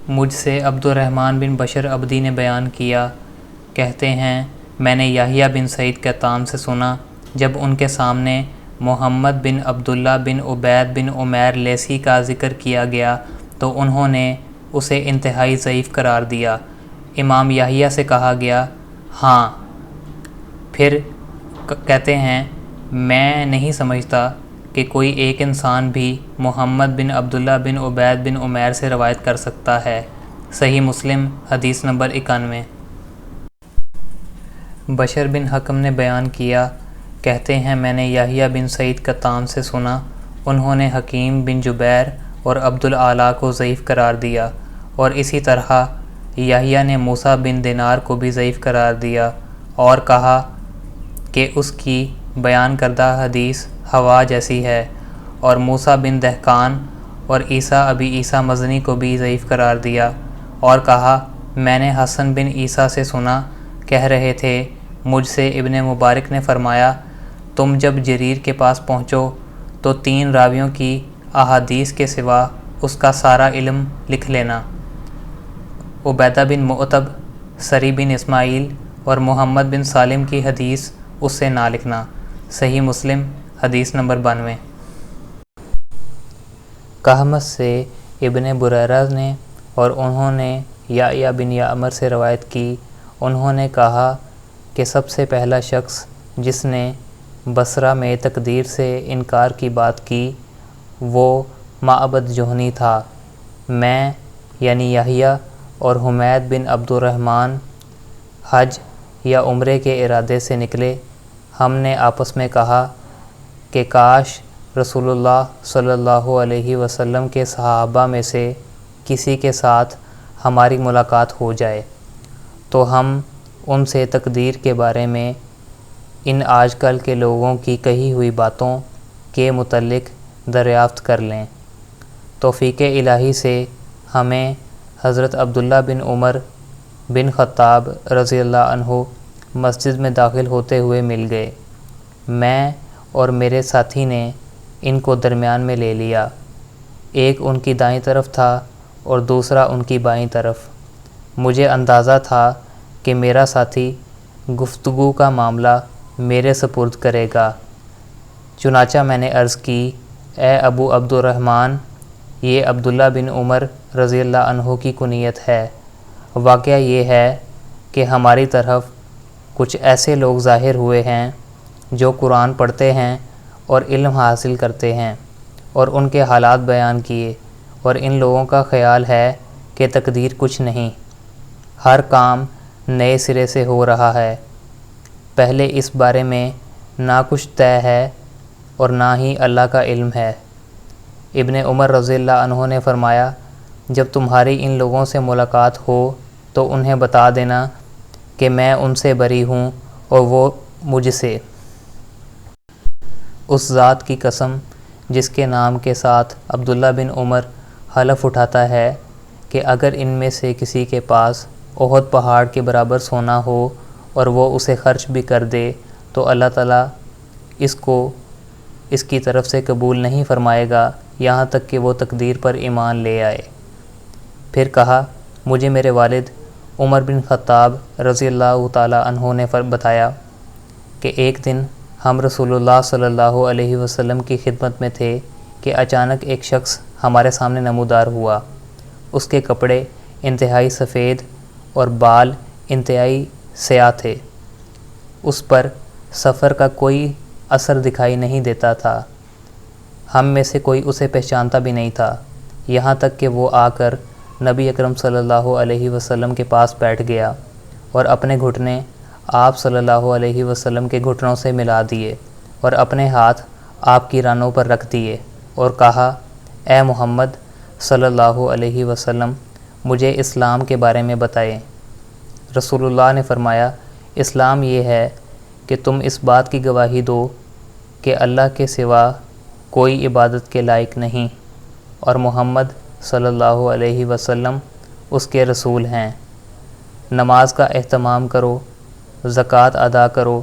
مجھ سے عبد الرحمن بن بشر عبدی نے بیان کیا، کہتے ہیں میں نے یحییٰ بن سعید قطان سے سنا جب ان کے سامنے محمد بن عبداللہ بن عبید بن عمیر لیثی کا ذکر کیا گیا تو انہوں نے اسے انتہائی ضعیف قرار دیا۔ امام یحییٰ سے کہا گیا ہاں، پھر کہتے ہیں میں نہیں سمجھتا کہ کوئی ایک انسان بھی محمد بن عبداللہ بن عبید بن عمیر سے روایت کر سکتا ہے۔ صحیح مسلم حدیث نمبر 91۔ بشر بن حکم نے بیان کیا، کہتے ہیں میں نے یحییٰ بن سعید قطان سے سنا، انہوں نے حکیم بن جبیر اور عبد الاعلیٰ کو ضعیف قرار دیا، اور اسی طرح یحییٰ نے موسیٰ بن دینار کو بھی ضعیف قرار دیا اور کہا کہ اس کی بیان کردہ حدیث ہوا جیسی ہے، اور موسیٰ بن دہقان اور عیسیٰ ابی عیسیٰ مزنی کو بھی ضعیف قرار دیا، اور کہا میں نے حسن بن عیسیٰ سے سنا، کہہ رہے تھے مجھ سے ابن مبارک نے فرمایا تم جب جریر کے پاس پہنچو تو 3 راویوں کی احادیث کے سوا اس کا سارا علم لکھ لینا، عبیدہ بن معتب، سری بن اسماعیل اور محمد بن سالم کی حدیث اس سے نہ لکھنا۔ صحیح مسلم حدیث نمبر 92۔ کہمس سے ابن بریرہ نے اور انہوں نے یحییٰ بن یعمر سے روایت کی، انہوں نے کہا کہ سب سے پہلا شخص جس نے بصرہ میں تقدیر سے انکار کی بات کی وہ معبد جہنی تھا۔ میں یعنی یحییٰ اور حمید بن عبد الرحمن حج یا عمرے کے ارادے سے نکلے، ہم نے آپس میں کہا کہ کاش رسول اللہ صلی اللہ علیہ وسلم کے صحابہ میں سے کسی کے ساتھ ہماری ملاقات ہو جائے تو ہم ان سے تقدیر کے بارے میں ان آج کل کے لوگوں کی کہی ہوئی باتوں کے متعلق دریافت کر لیں۔ توفیق الہی سے ہمیں حضرت عبداللہ بن عمر بن خطاب رضی اللہ عنہ مسجد میں داخل ہوتے ہوئے مل گئے۔ میں اور میرے ساتھی نے ان کو درمیان میں لے لیا، ایک ان کی دائیں طرف تھا اور دوسرا ان کی بائیں طرف۔ مجھے اندازہ تھا کہ میرا ساتھی گفتگو کا معاملہ میرے سپرد کرے گا، چنانچہ میں نے عرض کی اے ابو عبد الرحمن، یہ عبداللہ بن عمر رضی اللہ عنہ کی کنیت ہے۔ واقعہ یہ ہے کہ ہماری طرف کچھ ایسے لوگ ظاہر ہوئے ہیں جو قرآن پڑھتے ہیں اور علم حاصل کرتے ہیں، اور ان کے حالات بیان کیے، اور ان لوگوں کا خیال ہے کہ تقدیر کچھ نہیں، ہر کام نئے سرے سے ہو رہا ہے، پہلے اس بارے میں نہ کچھ طے ہے اور نہ ہی اللہ کا علم ہے۔ ابن عمر رضی اللہ عنہ نے فرمایا جب تمہاری ان لوگوں سے ملاقات ہو تو انہیں بتا دینا کہ میں ان سے بری ہوں اور وہ مجھ سے۔ اس ذات کی قسم جس کے نام کے ساتھ عبداللہ بن عمر حلف اٹھاتا ہے کہ اگر ان میں سے کسی کے پاس احد پہاڑ کے برابر سونا ہو اور وہ اسے خرچ بھی کر دے تو اللہ تعالیٰ اس کو اس کی طرف سے قبول نہیں فرمائے گا یہاں تک کہ وہ تقدیر پر ایمان لے آئے۔ پھر کہا مجھے میرے والد عمر بن خطاب رضی اللہ تعالیٰ عنہ نے بتایا کہ ایک دن ہم رسول اللہ صلی اللہ علیہ وسلم کی خدمت میں تھے کہ اچانک ایک شخص ہمارے سامنے نمودار ہوا، اس کے کپڑے انتہائی سفید اور بال انتہائی سیاہ تھے، اس پر سفر کا کوئی اثر دکھائی نہیں دیتا تھا، ہم میں سے کوئی اسے پہچانتا بھی نہیں تھا، یہاں تک کہ وہ آ کر نبی اکرم صلی اللہ علیہ وسلم کے پاس بیٹھ گیا اور اپنے گھٹنے آپ صلی اللہ علیہ وسلم کے گھٹنوں سے ملا دیے اور اپنے ہاتھ آپ کی رانوں پر رکھ دیے اور کہا اے محمد صلی اللہ علیہ وسلم مجھے اسلام کے بارے میں بتائیں۔ رسول اللہ نے فرمایا اسلام یہ ہے کہ تم اس بات کی گواہی دو کہ اللہ کے سوا کوئی عبادت کے لائق نہیں اور محمد صلی اللہ علیہ وسلم اس کے رسول ہیں، نماز کا اہتمام کرو، زکوٰۃ ادا کرو،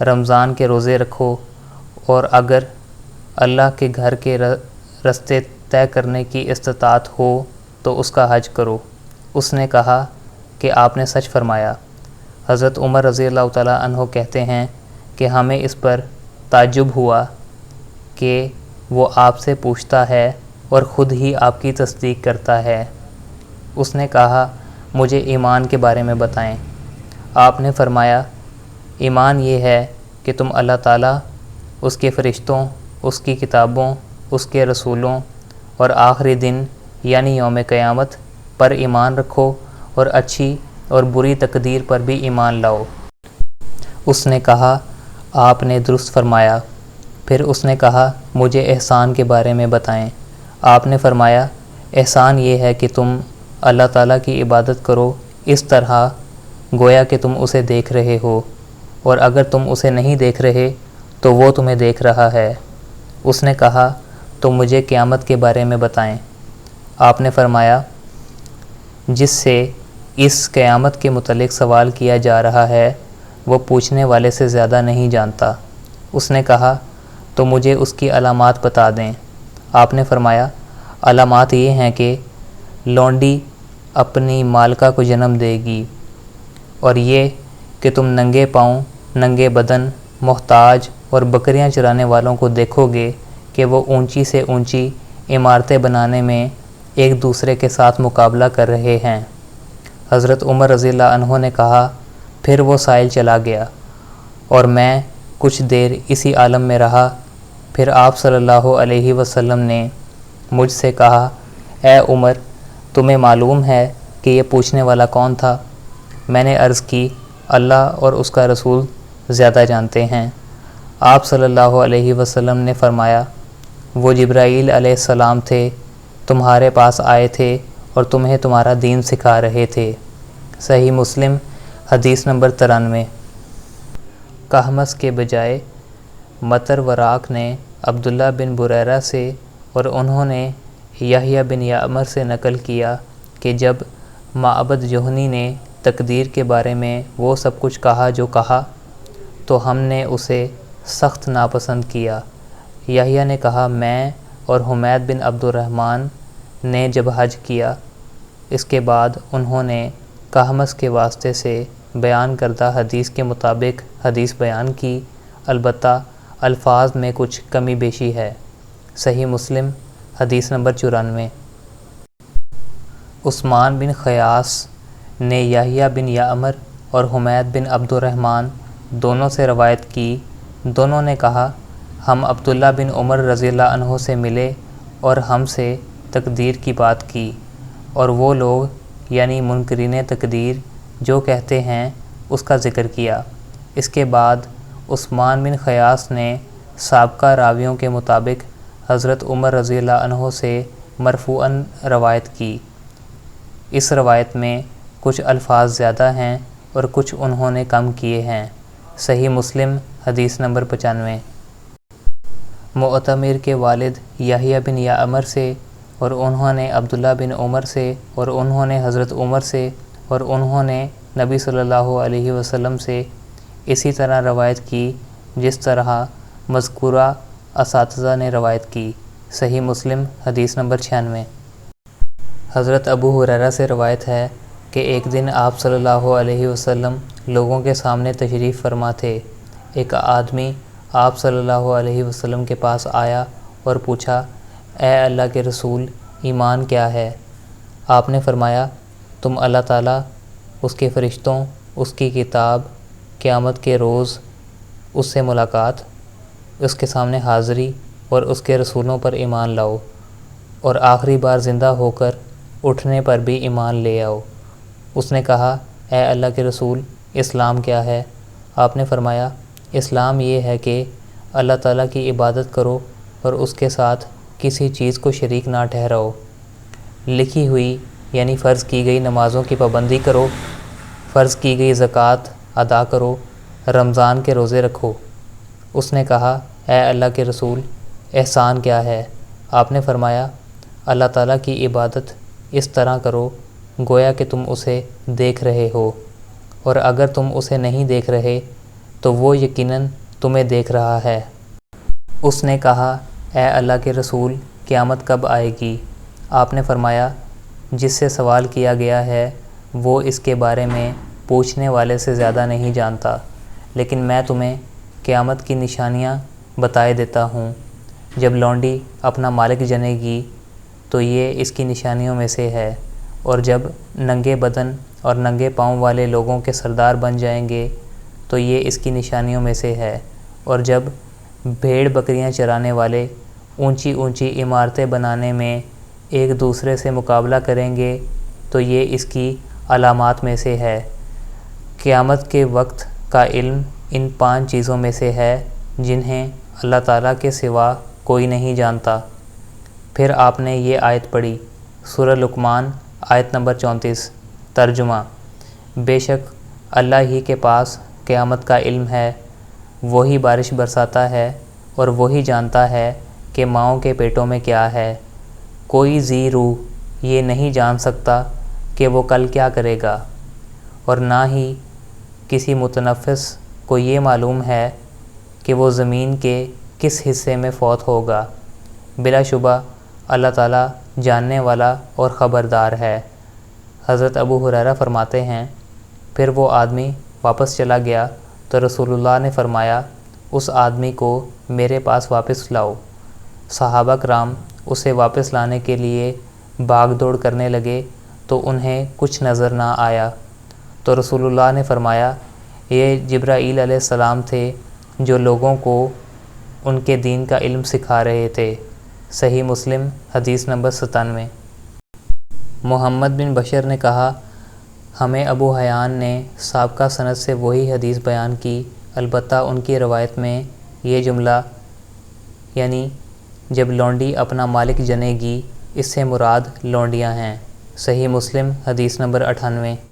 رمضان کے روزے رکھو، اور اگر اللہ کے گھر کے رستے طے کرنے کی استطاعت ہو تو اس کا حج کرو۔ اس نے کہا کہ آپ نے سچ فرمایا۔ حضرت عمر رضی اللہ تعالیٰ عنہ کہتے ہیں کہ ہمیں اس پر تعجب ہوا کہ وہ آپ سے پوچھتا ہے اور خود ہی آپ کی تصدیق کرتا ہے۔ اس نے کہا مجھے ایمان کے بارے میں بتائیں۔ آپ نے فرمایا ایمان یہ ہے کہ تم اللہ تعالیٰ، اس کے فرشتوں، اس کی کتابوں، اس کے رسولوں اور آخری دن یعنی یوم قیامت پر ایمان رکھو اور اچھی اور بری تقدیر پر بھی ایمان لاؤ۔ اس نے کہا آپ نے درست فرمایا۔ پھر اس نے کہا مجھے احسان کے بارے میں بتائیں۔ آپ نے فرمایا احسان یہ ہے کہ تم اللہ تعالیٰ کی عبادت کرو اس طرح گویا کہ تم اسے دیکھ رہے ہو، اور اگر تم اسے نہیں دیکھ رہے تو وہ تمہیں دیکھ رہا ہے۔ اس نے کہا تو مجھے قیامت کے بارے میں بتائیں۔ آپ نے فرمایا جس سے اس قیامت کے متعلق سوال کیا جا رہا ہے وہ پوچھنے والے سے زیادہ نہیں جانتا۔ اس نے کہا تو مجھے اس کی علامات بتا دیں۔ آپ نے فرمایا علامات یہ ہیں کہ لونڈی اپنی مالکہ کو جنم دے گی، اور یہ کہ تم ننگے پاؤں، ننگے بدن، محتاج اور بکریاں چرانے والوں کو دیکھو گے کہ وہ اونچی سے اونچی عمارتیں بنانے میں ایک دوسرے کے ساتھ مقابلہ کر رہے ہیں۔ حضرت عمر رضی اللہ عنہ نے کہا پھر وہ سائل چلا گیا اور میں کچھ دیر اسی عالم میں رہا۔ پھر آپ صلی اللہ علیہ وسلم نے مجھ سے کہا اے عمر تمہیں معلوم ہے کہ یہ پوچھنے والا کون تھا؟ میں نے عرض کی اللہ اور اس کا رسول زیادہ جانتے ہیں۔ آپ صلی اللہ علیہ وسلم نے فرمایا وہ جبرائیل علیہ السلام تھے، تمہارے پاس آئے تھے اور تمہیں تمہارا دین سکھا رہے تھے۔ صحیح مسلم حدیث نمبر 93۔ کہمس کے بجائے مطر وراق نے عبداللہ بن بریرہ سے اور انہوں نے یحییٰ بن یعمر سے نقل کیا کہ جب معبد جہنی نے تقدیر کے بارے میں وہ سب کچھ کہا جو کہا تو ہم نے اسے سخت ناپسند کیا۔ یحییٰ نے کہا میں اور حمید بن عبد الرحمن نے جب حج کیا، اس کے بعد انہوں نے کہمس کے واسطے سے بیان کردہ حدیث کے مطابق حدیث بیان کی، البتہ الفاظ میں کچھ کمی بیشی ہے۔ صحیح مسلم حدیث نمبر 94۔ عثمان بن خیاس نے یحییٰ بن یعمر اور حمید بن عبد الرحمن دونوں سے روایت کی، دونوں نے کہا ہم عبداللہ بن عمر رضی اللہ عنہ سے ملے اور ہم سے تقدیر کی بات کی، اور وہ لوگ یعنی منکرین تقدیر جو کہتے ہیں اس کا ذکر کیا۔ اس کے بعد عثمان بن خیاس نے سابقہ راویوں کے مطابق حضرت عمر رضی اللہ عنہ سے مرفوعاً روایت کی۔ اس روایت میں کچھ الفاظ زیادہ ہیں اور کچھ انہوں نے کم کیے ہیں۔ صحیح مسلم حدیث نمبر 95۔ معتمر کے والد یحییٰ بن یعمر سے اور انہوں نے عبداللہ بن عمر سے اور انہوں نے حضرت عمر سے اور انہوں نے نبی صلی اللہ علیہ وسلم سے اسی طرح روایت کی جس طرح مذکورہ اساتذہ نے روایت کی۔ صحیح مسلم حدیث نمبر 96۔ حضرت ابو ہریرہ سے روایت ہے کہ ایک دن آپ صلی اللہ علیہ وسلم لوگوں کے سامنے تشریف فرما تھے۔ ایک آدمی آپ صلی اللہ علیہ وسلم کے پاس آیا اور پوچھا اے اللہ کے رسول ایمان کیا ہے؟ آپ نے فرمایا تم اللہ تعالیٰ، اس کے فرشتوں، اس کی کتاب، قیامت کے روز، اس سے ملاقات، اس کے سامنے حاضری اور اس کے رسولوں پر ایمان لاؤ، اور آخری بار زندہ ہو کر اٹھنے پر بھی ایمان لے آؤ۔ اس نے کہا اے اللہ کے رسول اسلام کیا ہے؟ آپ نے فرمایا اسلام یہ ہے کہ اللہ تعالیٰ کی عبادت کرو اور اس کے ساتھ کسی چیز کو شریک نہ ٹھہراؤ، لکھی ہوئی یعنی فرض کی گئی نمازوں کی پابندی کرو، فرض کی گئی زکوٰۃ ادا کرو، رمضان کے روزے رکھو۔ اس نے کہا اے اللہ کے رسول احسان کیا ہے؟ آپ نے فرمایا اللہ تعالیٰ کی عبادت اس طرح کرو گویا کہ تم اسے دیکھ رہے ہو، اور اگر تم اسے نہیں دیکھ رہے تو وہ یقیناً تمہیں دیکھ رہا ہے۔ اس نے کہا اے اللہ کے رسول قیامت کب آئے گی؟ آپ نے فرمایا جس سے سوال کیا گیا ہے وہ اس کے بارے میں پوچھنے والے سے زیادہ نہیں جانتا، لیکن میں تمہیں قیامت کی نشانیاں بتائے دیتا ہوں۔ جب لونڈی اپنا مالک جنے گی تو یہ اس کی نشانیوں میں سے ہے، اور جب ننگے بدن اور ننگے پاؤں والے لوگوں کے سردار بن جائیں گے تو یہ اس کی نشانیوں میں سے ہے، اور جب بھیڑ بکریاں چرانے والے اونچی اونچی عمارتیں بنانے میں ایک دوسرے سے مقابلہ کریں گے تو یہ اس کی علامات میں سے ہے۔ قیامت کے وقت کا علم ان 5 چیزوں میں سے ہے جنہیں اللہ تعالیٰ کے سوا کوئی نہیں جانتا۔ پھر آپ نے یہ آیت پڑھی، سورہ لقمان آیت نمبر 34۔ ترجمہ: بے شک اللہ ہی کے پاس قیامت کا علم ہے، وہی بارش برساتا ہے اور وہی جانتا ہے کہ ماؤں کے پیٹوں میں کیا ہے۔ کوئی ذی روح یہ نہیں جان سکتا کہ وہ کل کیا کرے گا، اور نہ ہی کسی متنفس کو یہ معلوم ہے کہ وہ زمین کے کس حصے میں فوت ہوگا۔ بلا شبہ اللہ تعالیٰ جاننے والا اور خبردار ہے۔ حضرت ابو ہریرہ فرماتے ہیں، پھر وہ آدمی واپس چلا گیا تو رسول اللہ نے فرمایا، اس آدمی کو میرے پاس واپس لاؤ۔ صحابہ کرام اسے واپس لانے کے لیے بھاگ دوڑ کرنے لگے تو انہیں کچھ نظر نہ آیا، تو رسول اللہ نے فرمایا، یہ جبرائیل علیہ السلام تھے جو لوگوں کو ان کے دین کا علم سکھا رہے تھے۔ صحیح مسلم حدیث نمبر 97۔ محمد بن بشر نے کہا، ہمیں ابو حیان نے سابقہ سند سے وہی حدیث بیان کی، البتہ ان کی روایت میں یہ جملہ یعنی جب لونڈی اپنا مالک جنے گی، اس سے مراد لونڈیاں ہیں۔ صحیح مسلم حدیث نمبر 98۔